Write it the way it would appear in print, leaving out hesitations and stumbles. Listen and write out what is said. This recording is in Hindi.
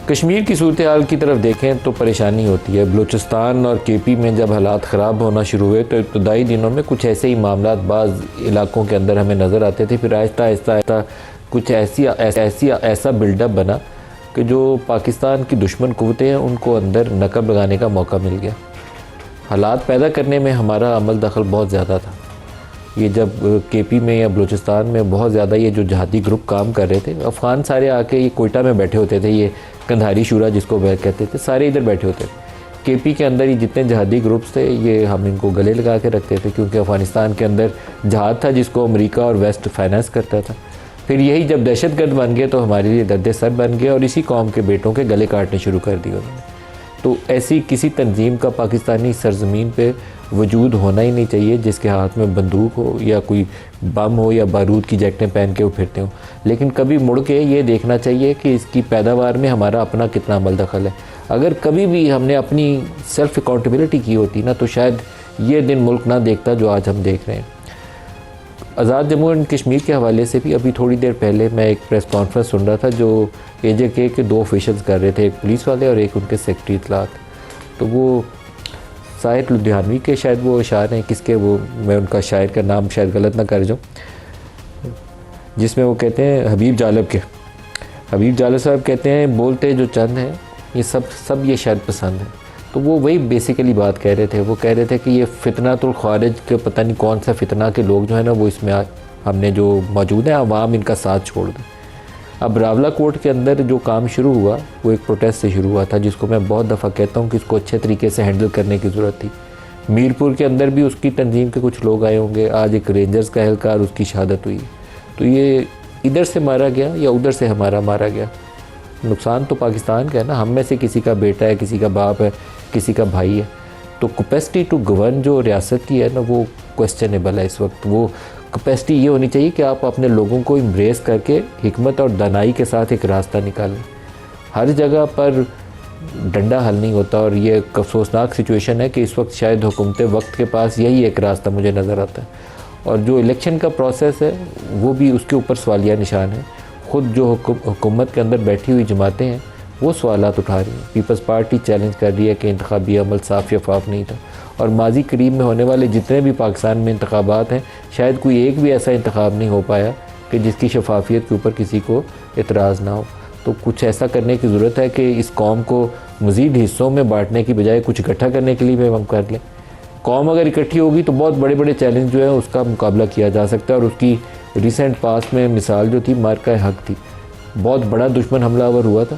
कश्मीर की सूरत हाल की तरफ देखें तो परेशानी होती है। बलूचिस्तान और केपी में जब हालात ख़राब होना शुरू हुए तो इब्तदाई दिनों में कुछ ऐसे ही मामला बाज़ इलाकों के अंदर हमें नज़र आते थे। फिर आहिस्ता आहिस्ता कुछ ऐसा बिल्डअप बना कि जो पाकिस्तान की दुश्मन क़ुव्वतें हैं उनको अंदर नकब लगाने का मौका मिल गया। हालात पैदा करने में हमारा अमल दखल बहुत ज़्यादा था। ये जब केपी में या बलूचिस्तान में बहुत ज़्यादा ये जो जहादी ग्रुप काम कर रहे थे, अफ़गान सारे आके ये कोयटा में बैठे होते थे, ये कंधारी शूरा जिसको कहते थे, सारे इधर बैठे होते थे। केपी के अंदर ही जितने जहादी ग्रुप्स थे ये हम इनको गले लगा के रखते थे, क्योंकि अफ़गानिस्तान के अंदर जहाद था जिसको अमेरिका और वेस्ट फाइनेंस करता था। फिर यही जब दहशतगर्द बन गए तो हमारे लिए दर्द सर बन गए और इसी कौम के बेटों के गले काटने शुरू कर दिए उन्होंने। तो ऐसी किसी तंजीम का पाकिस्तानी सरजमीन पे वजूद होना ही नहीं चाहिए जिसके हाथ में बंदूक हो या कोई बम हो या बारूद की जैकेटें पहन के वो फिरते हो। लेकिन कभी मुड़ के ये देखना चाहिए कि इसकी पैदावार में हमारा अपना कितना अमल दखल है। अगर कभी भी हमने अपनी सेल्फ़ अकाउंटेबिलिटी की होती ना तो शायद ये दिन मुल्क ना देखता जो आज हम देख रहे हैं। आज़ाद जम्मू एंड कश्मीर के हवाले से भी अभी थोड़ी देर पहले मैं एक प्रेस कॉन्फ्रेंस सुन रहा था जो AJK के 2 ऑफिशल्स कर रहे थे, एक पुलिस वाले और एक उनके सेक्रेटरी इत्तलात। तो वो साहिर लुधियानवी के शायद वो शायर हैं, किसके वो मैं उनका शायर का नाम शायद गलत ना कर जाऊँ, जिसमें वो कहते हैं हबीब जालब साहब कहते हैं बोलते जो चंद हैं ये सब ये शायद पसंद है। तो वो वही बेसिकली बात कह रहे थे। वो कह रहे थे कि ये फितनातुल खारिज के पता नहीं कौन सा फितना के लोग जो है ना वो इसमें हमने जो मौजूद है अवाम इनका साथ छोड़ दें। अब रावला कोर्ट के अंदर जो काम शुरू हुआ वो एक प्रोटेस्ट से शुरू हुआ था, जिसको मैं बहुत दफ़ा कहता हूँ कि इसको अच्छे तरीके से हैंडल करने की ज़रूरत थी। मीरपुर के अंदर भी उसकी तंजीम के कुछ लोग आए होंगे, आज एक रेंजर्स का एहलकार उसकी शहादत हुई। तो ये इधर से मारा गया या उधर से हमारा मारा गया, नुकसान तो पाकिस्तान का है ना। हम में से किसी का बेटा है, किसी का बाप है, किसी का भाई है। तो कैपेसिटी टू गवर्न जो रियासत की है ना वो क्वेश्चनेबल है इस वक्त। वो कैपेसिटी ये होनी चाहिए कि आप अपने लोगों को एम्ब्रेस करके हिकमत और दानाई के साथ एक रास्ता निकालें। हर जगह पर डंडा हल नहीं होता और ये अफसोसनाक सिचुएशन है कि इस वक्त शायद हुकूमत वक्त के पास यही एक रास्ता मुझे नज़र आता है। और जो इलेक्शन का प्रोसेस है वो भी उसके ऊपर सवालिया निशान है। ख़ुद जो हुकूमत के अंदर बैठी हुई जमातें हैं वो सवालात उठा रही हैं। पीपल्स पार्टी चैलेंज कर रही है कि इंतखाबी अमल साफ़ शफाफ नहीं था। और माजी करीब में होने वाले जितने भी पाकिस्तान में इंतखाबात हैं शायद कोई एक भी ऐसा इंतखाब नहीं हो पाया कि जिसकी शफाफियत के ऊपर किसी को एतराज़ ना हो। तो कुछ ऐसा करने की ज़रूरत है कि इस कौम को मज़ीद हिस्सों में बांटने की बजाय कुछ इकट्ठा करने के लिए भी हम कर लें। कौम अगर इकट्ठी होगी तो बहुत बड़े बड़े चैलेंज जो है उसका मुकाबला किया जा सकता है। और उसकी रिसेंट पास्ट में मिसाल जो थी मार्का हक थी, बहुत बड़ा दुश्मन हमलावर हुआ था